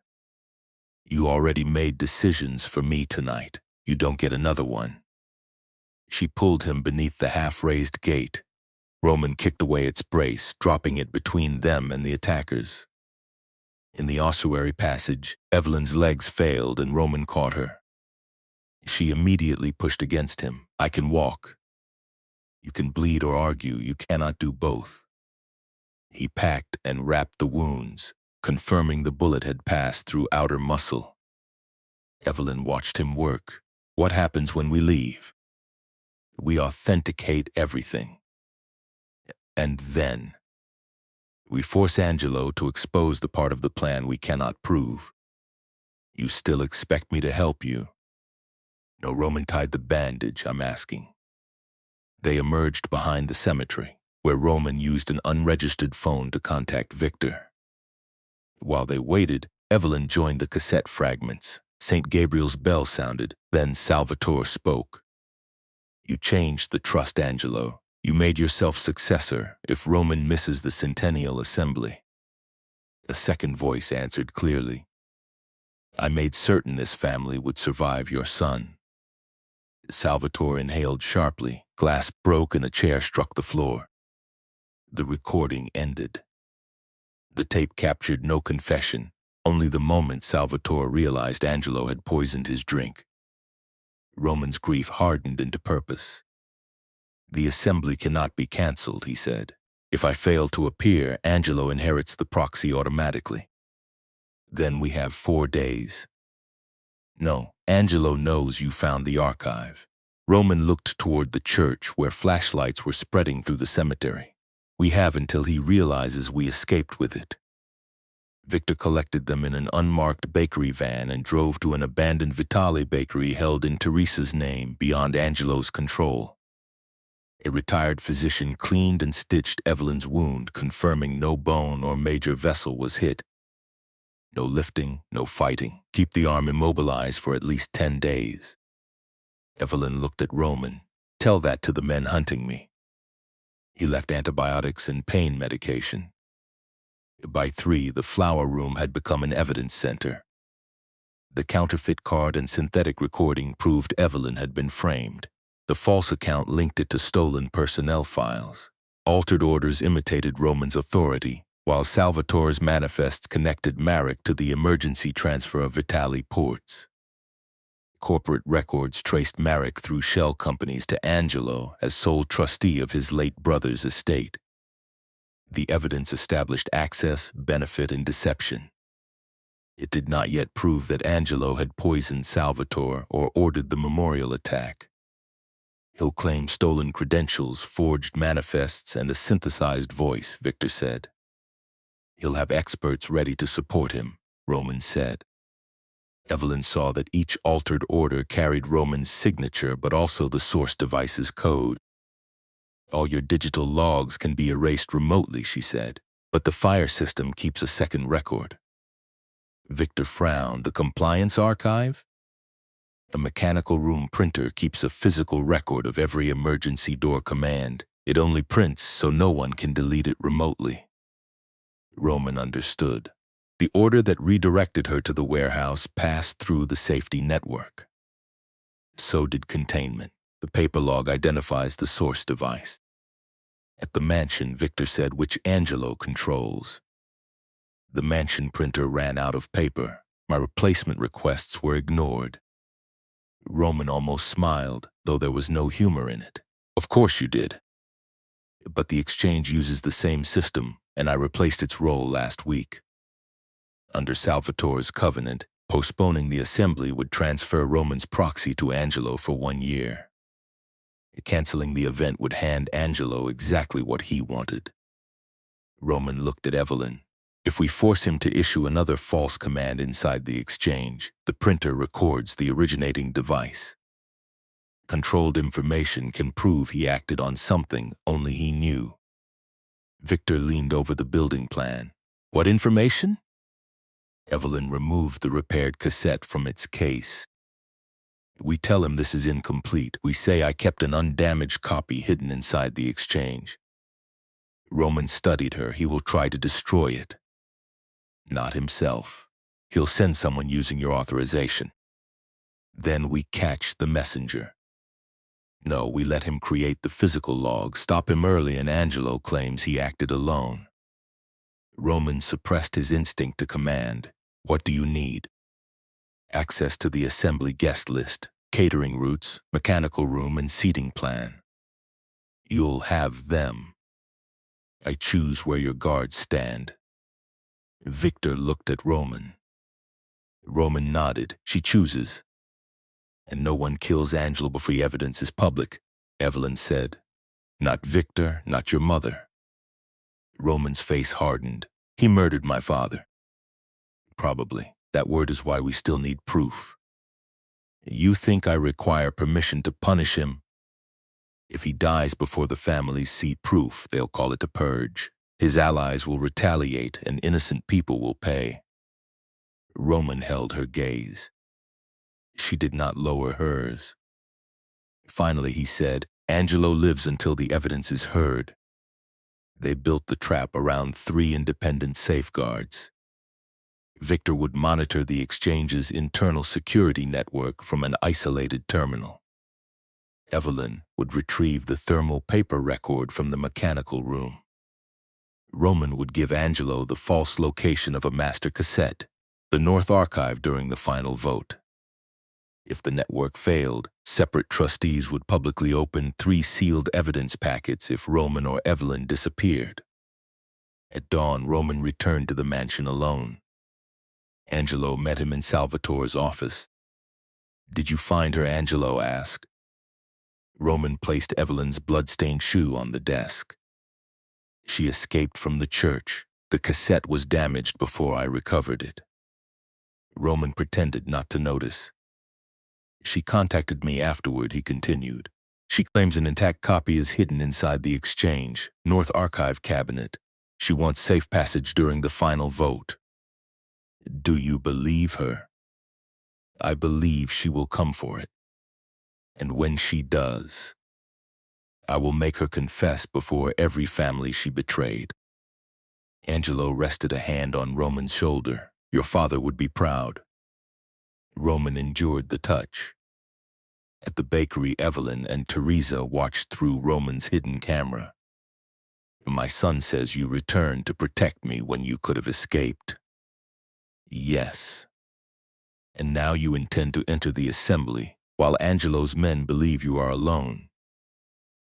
You already made decisions for me tonight. You don't get another one. She pulled him beneath the half-raised gate. Roman kicked away its brace, dropping it between them and the attackers. In the ossuary passage, Evelyn's legs failed and Roman caught her. She immediately pushed against him. I can walk. You can bleed or argue. You cannot do both. He packed and wrapped the wounds, confirming the bullet had passed through outer muscle. Evelyn watched him work. What happens when we leave? We authenticate everything. And then we force Angelo to expose the part of the plan we cannot prove. You still expect me to help you? No, Roman tied the bandage, I'm asking. They emerged behind the cemetery, where Roman used an unregistered phone to contact Victor. While they waited, Evelyn joined the cassette fragments. St. Gabriel's bell sounded, then Salvatore spoke. You changed the trust, Angelo. You made yourself successor if Roman misses the centennial assembly. A second voice answered clearly. I made certain this family would survive your son. Salvatore inhaled sharply. Glass broke and a chair struck the floor. The recording ended. The tape captured no confession, only the moment Salvatore realized Angelo had poisoned his drink. Roman's grief hardened into purpose. The assembly cannot be cancelled, he said. If I fail to appear, Angelo inherits the proxy automatically. Then we have 4 days. No, Angelo knows you found the archive. Roman looked toward the church where flashlights were spreading through the cemetery. We have until he realizes we escaped with it. Victor collected them in an unmarked bakery van and drove to an abandoned Vitale bakery held in Teresa's name beyond Angelo's control. A retired physician cleaned and stitched Evelyn's wound, confirming no bone or major vessel was hit. No lifting, no fighting. Keep the arm immobilized for at least 10 days. Evelyn looked at Roman. Tell that to the men hunting me. He left antibiotics and pain medication. By 3, the flower room had become an evidence center. The counterfeit card and synthetic recording proved Evelyn had been framed. The false account linked it to stolen personnel files. Altered orders imitated Roman's authority, while Salvatore's manifests connected Marek to the emergency transfer of Vitale ports. Corporate records traced Marek through shell companies to Angelo as sole trustee of his late brother's estate. The evidence established access, benefit, and deception. It did not yet prove that Angelo had poisoned Salvatore or ordered the memorial attack. He'll claim stolen credentials, forged manifests, and a synthesized voice, Victor said. He'll have experts ready to support him, Roman said. Evelyn saw that each altered order carried Roman's signature but also the source device's code. All your digital logs can be erased remotely, she said, but the fire system keeps a second record. Victor frowned. The compliance archive? A mechanical room printer keeps a physical record of every emergency door command. It only prints so no one can delete it remotely. Roman understood. The order that redirected her to the warehouse passed through the safety network. So did containment. The paper log identifies the source device. At the mansion, Victor said, which Angelo controls. The mansion printer ran out of paper. My replacement requests were ignored. Roman almost smiled, though there was no humor in it. Of course you did. But the exchange uses the same system, and I replaced its role last week. Under Salvatore's covenant, postponing the assembly would transfer Roman's proxy to Angelo for 1 year. Canceling the event would hand Angelo exactly what he wanted. Roman looked at Evelyn. If we force him to issue another false command inside the exchange, the printer records the originating device. Controlled information can prove he acted on something only he knew. Victor leaned over the building plan. What information? Evelyn removed the repaired cassette from its case. We tell him this is incomplete. We say I kept an undamaged copy hidden inside the exchange. Roman studied her. He will try to destroy it. Not himself. He'll send someone using your authorization. Then we catch the messenger. No, we let him create the physical log, stop him early, and Angelo claims he acted alone. Roman suppressed his instinct to command. What do you need? Access to the assembly guest list, catering routes, mechanical room, and seating plan. You'll have them. I choose where your guards stand. Victor looked at Roman. Roman nodded. She chooses. And no one kills Angelo before the evidence is public, Evelyn said. Not Victor, not your mother. Roman's face hardened. He murdered my father. Probably. That word is why we still need proof. You think I require permission to punish him? If he dies before the families see proof, they'll call it a purge. His allies will retaliate and innocent people will pay. Roman held her gaze. She did not lower hers. Finally, he said, Angelo lives until the evidence is heard. They built the trap around 3 independent safeguards. Victor would monitor the exchange's internal security network from an isolated terminal. Evelyn would retrieve the thermal paper record from the mechanical room. Roman would give Angelo the false location of a master cassette, the North Archive during the final vote. If the network failed, separate trustees would publicly open 3 sealed evidence packets if Roman or Evelyn disappeared. At dawn, Roman returned to the mansion alone. Angelo met him in Salvatore's office. Did you find her? Angelo asked. Roman placed Evelyn's blood-stained shoe on the desk. She escaped from the church. The cassette was damaged before I recovered it. Roman pretended not to notice. She contacted me afterward, he continued. She claims an intact copy is hidden inside the exchange, North Archive cabinet. She wants safe passage during the final vote. Do you believe her? I believe she will come for it. And when she does, I will make her confess before every family she betrayed. Angelo rested a hand on Roman's shoulder. Your father would be proud. Roman endured the touch. At the bakery, Evelyn and Teresa watched through Roman's hidden camera. My son says you returned to protect me when you could have escaped. Yes. And now you intend to enter the assembly, while Angelo's men believe you are alone.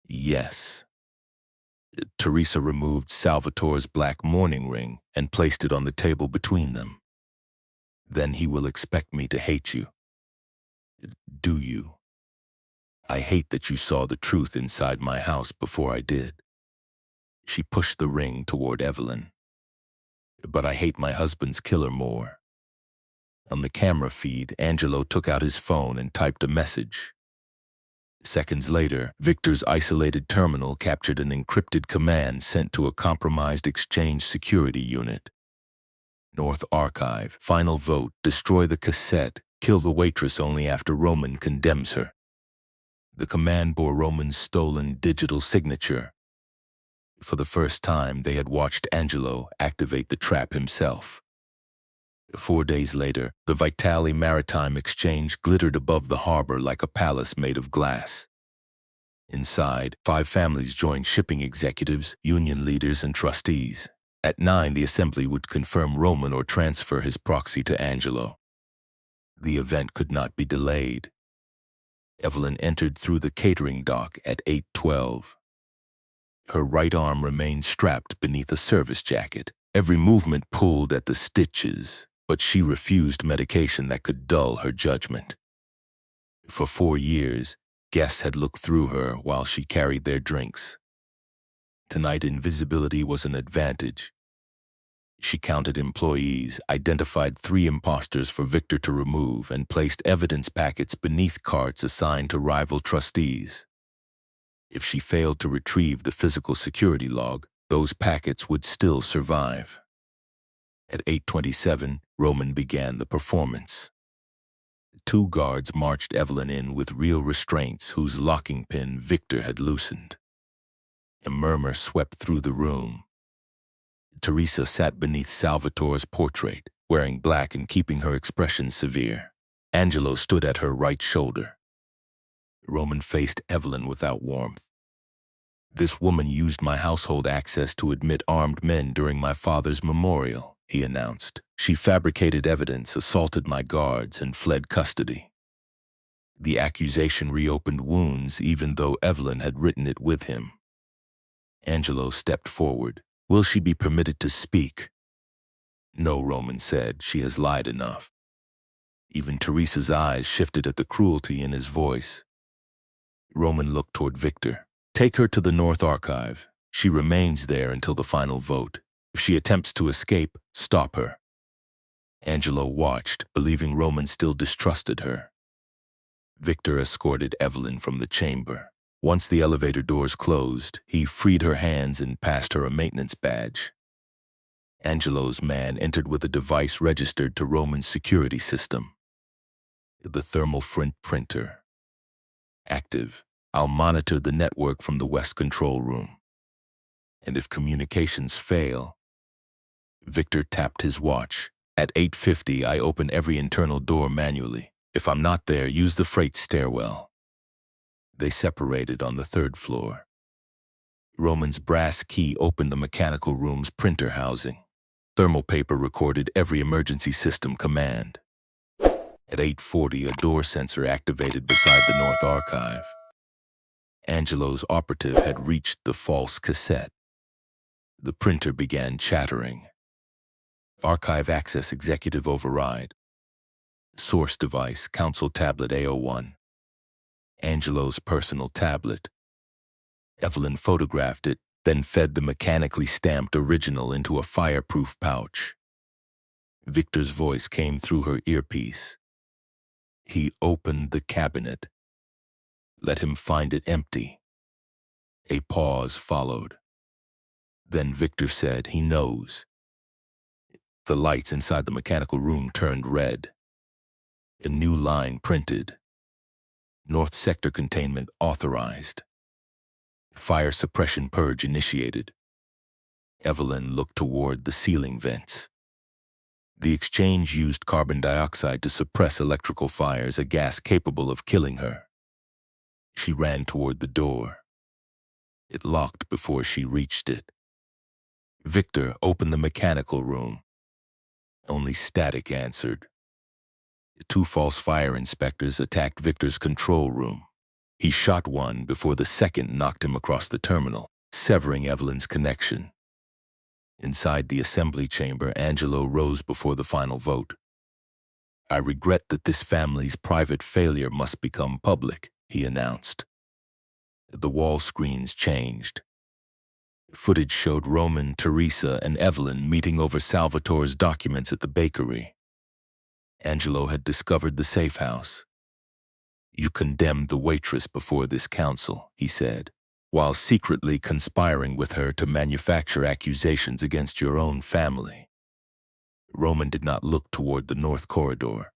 Yes. Teresa removed Salvatore's black mourning ring and placed it on the table between them. Then he will expect me to hate you. Do you? I hate that you saw the truth inside my house before I did. She pushed the ring toward Evelyn. But I hate my husband's killer more. On the camera feed, Angelo took out his phone and typed a message. Seconds later, Victor's isolated terminal captured an encrypted command sent to a compromised exchange security unit. North Archive, final vote, destroy the cassette, kill the waitress only after Roman condemns her. The command bore Roman's stolen digital signature. For the first time, they had watched Angelo activate the trap himself. 4 days later, the Vitale Maritime Exchange glittered above the harbor like a palace made of glass. Inside, 5 families joined shipping executives, union leaders, and trustees. At 9, the assembly would confirm Roman or transfer his proxy to Angelo. The event could not be delayed. Evelyn entered through the catering dock at 8:12. Her right arm remained strapped beneath a service jacket. Every movement pulled at the stitches, but she refused medication that could dull her judgment. For 4 years, guests had looked through her while she carried their drinks. Tonight, invisibility was an advantage. She counted employees, identified 3 imposters for Victor to remove, and placed evidence packets beneath carts assigned to rival trustees. If she failed to retrieve the physical security log, those packets would still survive. At 8:27, Roman began the performance. 2 guards marched Evelyn in with real restraints whose locking pin Victor had loosened. A murmur swept through the room. Teresa sat beneath Salvatore's portrait, wearing black and keeping her expression severe. Angelo stood at her right shoulder. Roman faced Evelyn without warmth. "This woman used my household access to admit armed men during my father's memorial," he announced. "She fabricated evidence, assaulted my guards, and fled custody." The accusation reopened wounds even though Evelyn had written it with him. Angelo stepped forward. "Will she be permitted to speak?" "No," Roman said. "She has lied enough." Even Teresa's eyes shifted at the cruelty in his voice. Roman looked toward Victor. "Take her to the North Archive. She remains there until the final vote. If she attempts to escape, stop her." Angelo watched, believing Roman still distrusted her. Victor escorted Evelyn from the chamber. Once the elevator doors closed, he freed her hands and passed her a maintenance badge. Angelo's man entered with a device registered to Roman's security system. "The thermal printer. Active. I'll monitor the network from the West Control Room. And if communications fail..." Victor tapped his watch. "At 8:50, I open every internal door manually. If I'm not there, use the freight stairwell." They separated on the 3rd floor. Roman's brass key opened the mechanical room's printer housing. Thermal paper recorded every emergency system command. At 8:40, a door sensor activated beside the North Archive. Angelo's operative had reached the false cassette. The printer began chattering. "Archive access executive override. Source device, Council tablet A01. Angelo's personal tablet." Evelyn photographed it, then fed the mechanically stamped original into a fireproof pouch. Victor's voice came through her earpiece. He opened the cabinet. Let him find it empty. A pause followed. Then Victor said, "He knows." The lights inside the mechanical room turned red. A new line printed. "North Sector containment authorized. Fire suppression purge initiated." Evelyn looked toward the ceiling vents. The exchange used carbon dioxide to suppress electrical fires, a gas capable of killing her. She ran toward the door. It locked before she reached it. Victor opened the mechanical room. Only static answered. 2 false fire inspectors attacked Victor's control room. He shot one before the second knocked him across the terminal, severing Evelyn's connection. Inside the assembly chamber, Angelo rose before the final vote. "I regret that this family's private failure must become public," he announced. The wall screens changed. Footage showed Roman, Teresa, and Evelyn meeting over Salvatore's documents at the bakery. Angelo had discovered the safe house. "You condemned the waitress before this council," he said, "while secretly conspiring with her to manufacture accusations against your own family." Roman did not look toward the north corridor.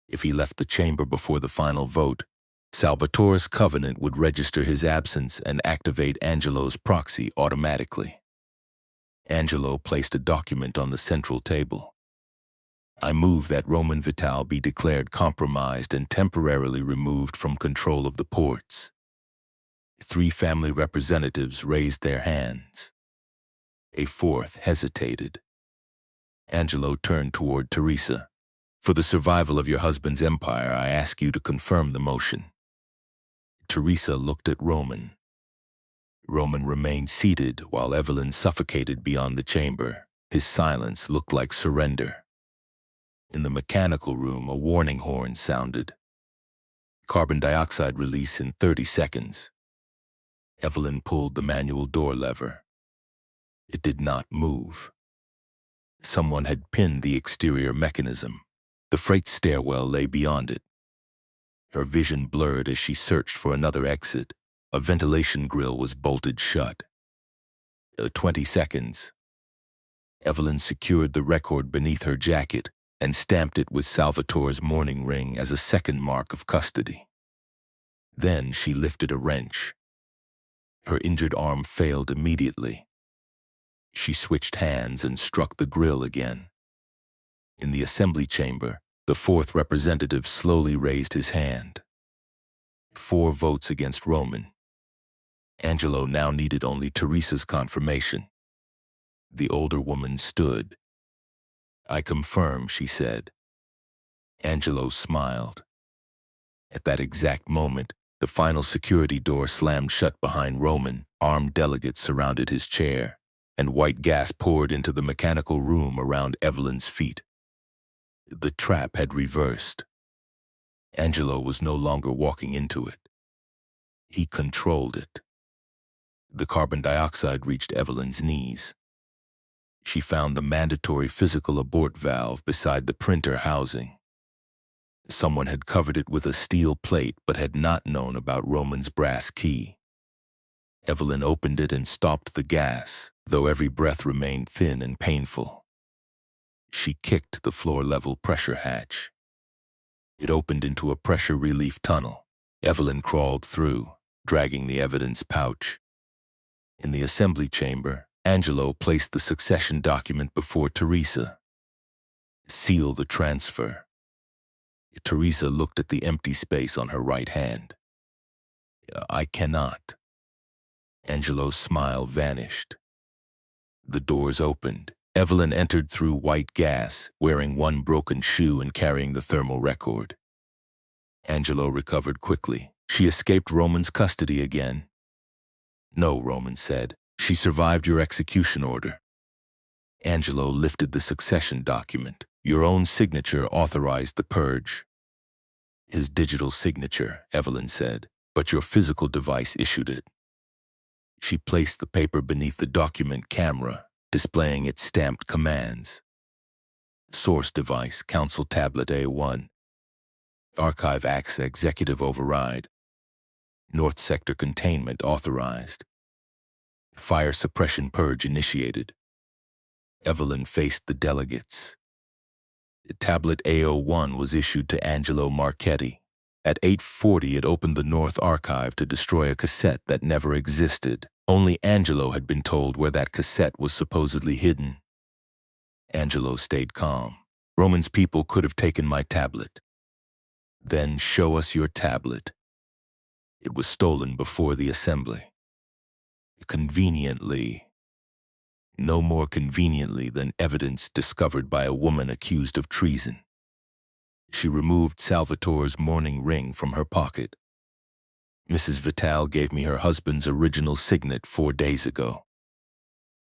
If he left the chamber before the final vote, Salvatore's covenant would register his absence and activate Angelo's proxy automatically. Angelo placed a document on the central table. "I move that Roman Vitale be declared compromised and temporarily removed from control of the ports." 3 family representatives raised their hands. A 4th hesitated. Angelo turned toward Teresa. "For the survival of your husband's empire, I ask you to confirm the motion." Teresa looked at Roman. Roman remained seated while Evelyn suffocated beyond the chamber. His silence looked like surrender. In the mechanical room, a warning horn sounded. "Carbon dioxide release in 30 seconds. Evelyn pulled the manual door lever. It did not move. Someone had pinned the exterior mechanism. The freight stairwell lay beyond it. Her vision blurred as she searched for another exit. A ventilation grill was bolted shut. 20 seconds. Evelyn secured the record beneath her jacket and stamped it with Salvatore's mourning ring as a second mark of custody. Then she lifted a wrench. Her injured arm failed immediately. She switched hands and struck the grill again. In the assembly chamber, the fourth representative slowly raised his hand. 4 votes against Roman. Angelo now needed only Teresa's confirmation. The older woman stood. "I confirm," she said. Angelo smiled. At that exact moment, the final security door slammed shut behind Roman. Armed delegates surrounded his chair, and white gas poured into the mechanical room around Evelyn's feet. The trap had reversed. Angelo was no longer walking into it. He controlled it. The carbon dioxide reached Evelyn's knees. She found the mandatory physical abort valve beside the printer housing. Someone had covered it with a steel plate but had not known about Roman's brass key. Evelyn opened it and stopped the gas, though every breath remained thin and painful. She kicked the floor-level pressure hatch. It opened into a pressure relief tunnel. Evelyn crawled through, dragging the evidence pouch. In the assembly chamber, Angelo placed the succession document before Teresa. "Seal the transfer." Teresa looked at the empty space on her right hand. "I cannot." Angelo's smile vanished. The doors opened. Evelyn entered through white gas, wearing one broken shoe and carrying the thermal record. Angelo recovered quickly. "She escaped Roman's custody again." "No," Roman said. "She survived your execution order." Angelo lifted the succession document. "Your own signature authorized the purge." "His digital signature," Evelyn said, "but your physical device issued it." She placed the paper beneath the document camera, displaying its stamped commands. "Source device, Council Tablet A1. Archive Access Executive Override. North Sector Containment authorized. Fire Suppression Purge initiated." Evelyn faced the delegates. Tablet A01 was issued to Angelo Marchetti. At 8:40, it opened the North Archive to destroy a cassette that never existed. Only Angelo had been told where that cassette was supposedly hidden. Angelo stayed calm. "Roman's people could have taken my tablet." "Then show us your tablet." "It was stolen before the assembly." "Conveniently." "No more conveniently than evidence discovered by a woman accused of treason." She removed Salvatore's mourning ring from her pocket. "Mrs. Vitale gave me her husband's original signet 4 days ago."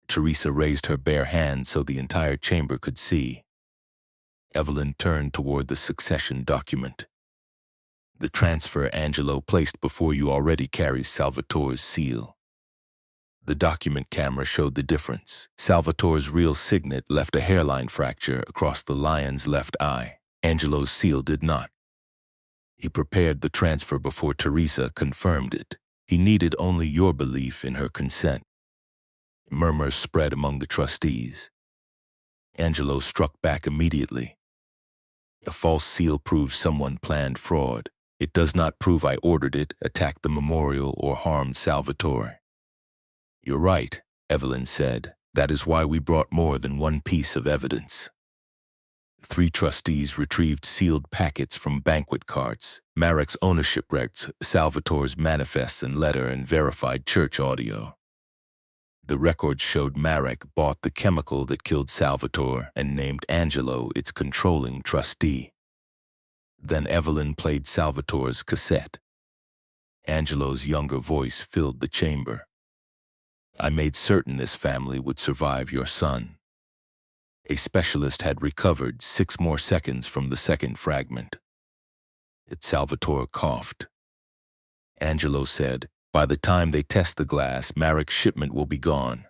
Teresa raised her bare hand so the entire chamber could see. Evelyn turned toward the succession document. "The transfer Angelo placed before you already carries Salvatore's seal." The document camera showed the difference. Salvatore's real signet left a hairline fracture across the lion's left eye. Angelo's seal did not. He prepared the transfer before Teresa confirmed it. He needed only your belief in her consent. Murmurs spread among the trustees. Angelo struck back immediately. "A false seal proves someone planned fraud. It does not prove I ordered it, attacked the memorial, or harmed Salvatore." "You're right," Evelyn said. "That is why we brought more than one piece of evidence." 3 trustees retrieved sealed packets from banquet carts, Marek's ownership records, Salvatore's manifests and letter, and verified church audio. The records showed Marek bought the chemical that killed Salvatore and named Angelo its controlling trustee. Then Evelyn played Salvatore's cassette. Angelo's younger voice filled the chamber. "I made certain this family would survive your son." A specialist had recovered 6 more seconds from the second fragment. Salvatore coughed. Angelo said, "By the time they test the glass, Marek's shipment will be gone."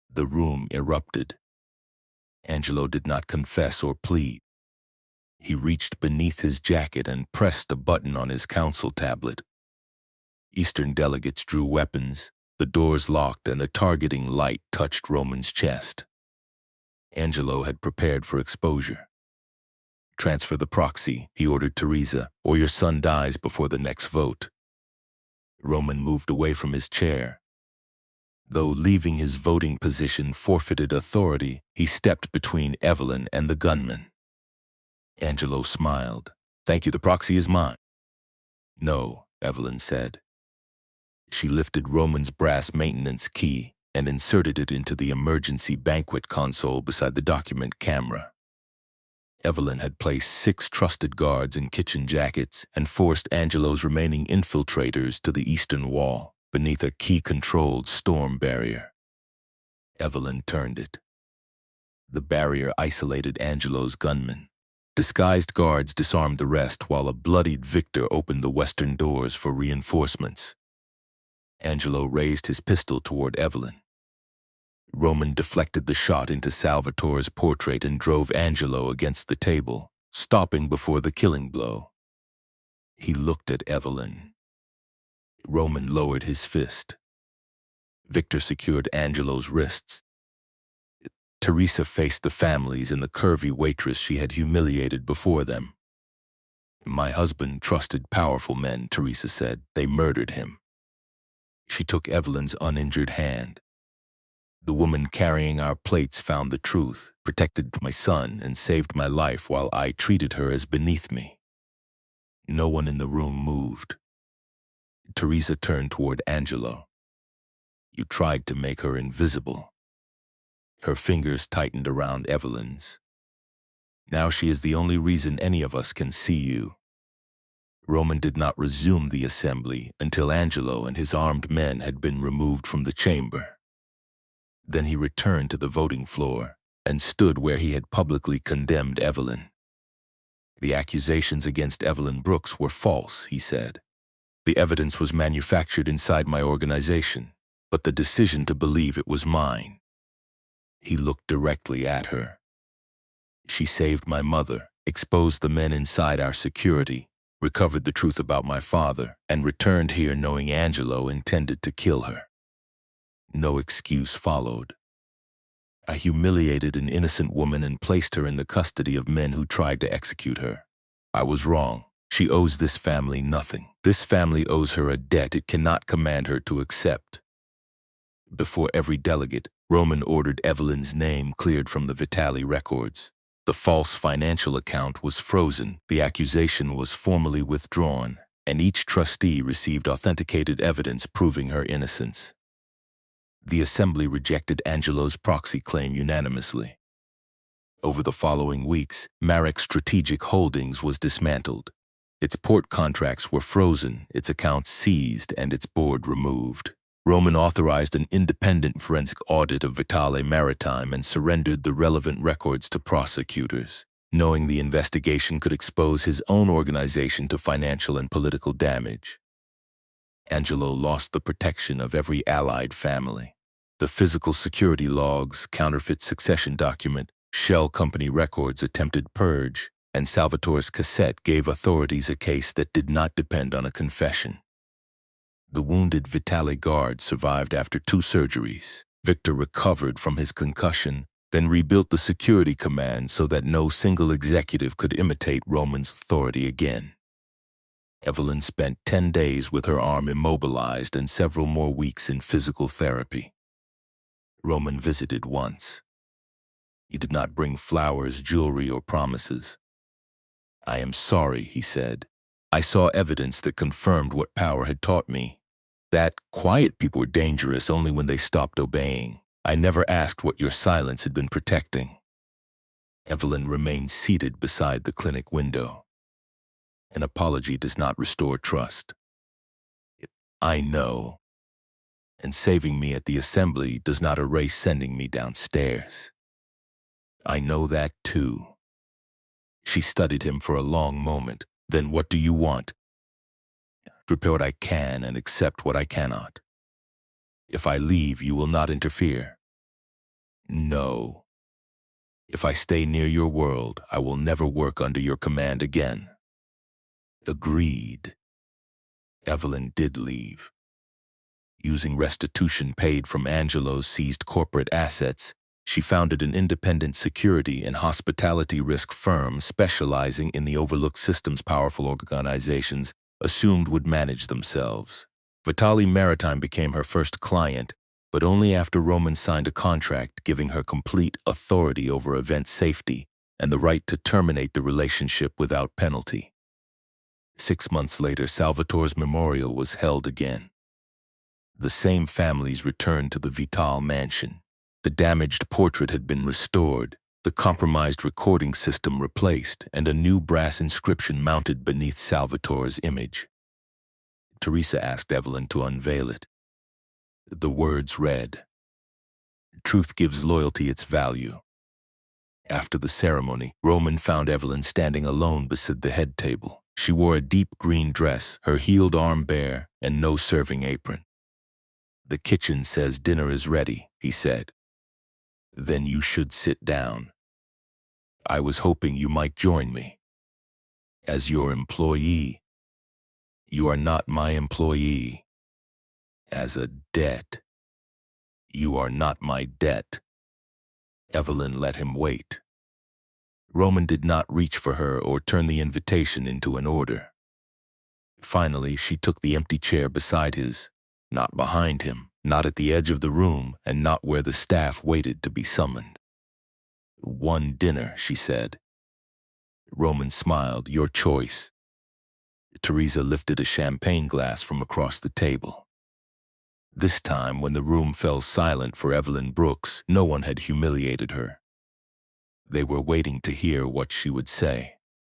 The room erupted. Angelo did not confess or plead. He reached beneath his jacket and pressed a button on his council tablet. Eastern delegates drew weapons, the doors locked, and a targeting light touched Roman's chest. Angelo had prepared for exposure. "Transfer the proxy," he ordered Teresa, "or your son dies before the next vote." Roman moved away from his chair. Though leaving his voting position forfeited authority, he stepped between Evelyn and the gunman. Angelo smiled. "Thank you, the proxy is mine." "No," Evelyn said. She lifted Roman's brass maintenance key and inserted it into the emergency banquet console beside the document camera. Evelyn had placed 6 trusted guards in kitchen jackets and forced Angelo's remaining infiltrators to the eastern wall, beneath a key-controlled storm barrier. Evelyn turned it. The barrier isolated Angelo's gunmen. Disguised guards disarmed the rest, while a bloodied Victor opened the western doors for reinforcements. Angelo raised his pistol toward Evelyn. Roman deflected the shot into Salvatore's portrait and drove Angelo against the table, stopping before the killing blow. He looked at Evelyn. Roman lowered his fist. Victor secured Angelo's wrists. Teresa faced the families and the curvy waitress she had humiliated before them. "My husband trusted powerful men," Teresa said. "They murdered him." She took Evelyn's uninjured hand. "The woman carrying our plates found the truth, protected my son, and saved my life while I treated her as beneath me." No one in the room moved. Teresa turned toward Angelo. "You tried to make her invisible." Her fingers tightened around Evelyn's. "Now she is the only reason any of us can see you." Roman did not resume the assembly until Angelo and his armed men had been removed from the chamber. Then he returned to the voting floor and stood where he had publicly condemned Evelyn. "The accusations against Evelyn Brooks were false," he said. "The evidence was manufactured inside my organization, but the decision to believe it was mine." He looked directly at her. "She saved my mother, exposed the men inside our security, recovered the truth about my father, and returned here knowing Angelo intended to kill her." No excuse followed. "I humiliated an innocent woman and placed her in the custody of men who tried to execute her. I was wrong. She owes this family nothing. This family owes her a debt it cannot command her to accept." Before every delegate, Roman ordered Evelyn's name cleared from the Vitale records. The false financial account was frozen, the accusation was formally withdrawn, and each trustee received authenticated evidence proving her innocence. The assembly rejected Angelo's proxy claim unanimously. Over the following weeks, Marek Strategic Holdings was dismantled. Its port contracts were frozen, its accounts seized, and its board removed. Roman authorized an independent forensic audit of Vitale Maritime and surrendered the relevant records to prosecutors, knowing the investigation could expose his own organization to financial and political damage. Angelo lost the protection of every allied family. The physical security logs, counterfeit succession document, shell company records attempted purge, and Salvatore's cassette gave authorities a case that did not depend on a confession. The wounded Vitale guard survived after 2 surgeries. Victor recovered from his concussion, then rebuilt the security command so that no single executive could imitate Roman's authority again. Evelyn spent 10 days with her arm immobilized and several more weeks in physical therapy. Roman visited once. He did not bring flowers, jewelry, or promises. "I am sorry," he said. "I saw evidence that confirmed what power had taught me. That quiet people were dangerous only when they stopped obeying. I never asked what your silence had been protecting." Evelyn remained seated beside the clinic window. "An apology does not restore trust." "I know. And saving me at the assembly does not erase sending me downstairs." "I know that too." She studied him for a long moment. "Then what do you want?" "Prepare what I can and accept what I cannot." "If I leave, you will not interfere." "No. If I stay near your world, I will never work under your command again." Agreed. Evelyn did leave. Using restitution paid from Angelo's seized corporate assets, she founded an independent security and hospitality risk firm specializing in the overlooked systems powerful organizations assumed would manage themselves. Vitale Maritime became her first client, but only after Roman signed a contract giving her complete authority over event safety and the right to terminate the relationship without penalty. 6 months later, Salvatore's memorial was held again. The same families returned to the Vitale mansion. The damaged portrait had been restored, the compromised recording system replaced, and a new brass inscription mounted beneath Salvatore's image. Teresa asked Evelyn to unveil it. The words read, "Truth gives loyalty its value." After the ceremony, Roman found Evelyn standing alone beside the head table. She wore a deep green dress, her heeled arm bare, and no serving apron. "The kitchen says dinner is ready," he said. "Then you should sit down. I was hoping you might join me. As your employee, you are not my employee. As a debt, you are not my debt." Evelyn let him wait. Roman did not reach for her or turn the invitation into an order. Finally, she took the empty chair beside his, not behind him, not at the edge of the room, and not where the staff waited to be summoned. "One dinner," she said. Roman smiled. "Your choice." Teresa lifted a champagne glass from across the table. This time, when the room fell silent for Evelyn Brooks, no one had humiliated her. They were waiting to hear what she would say.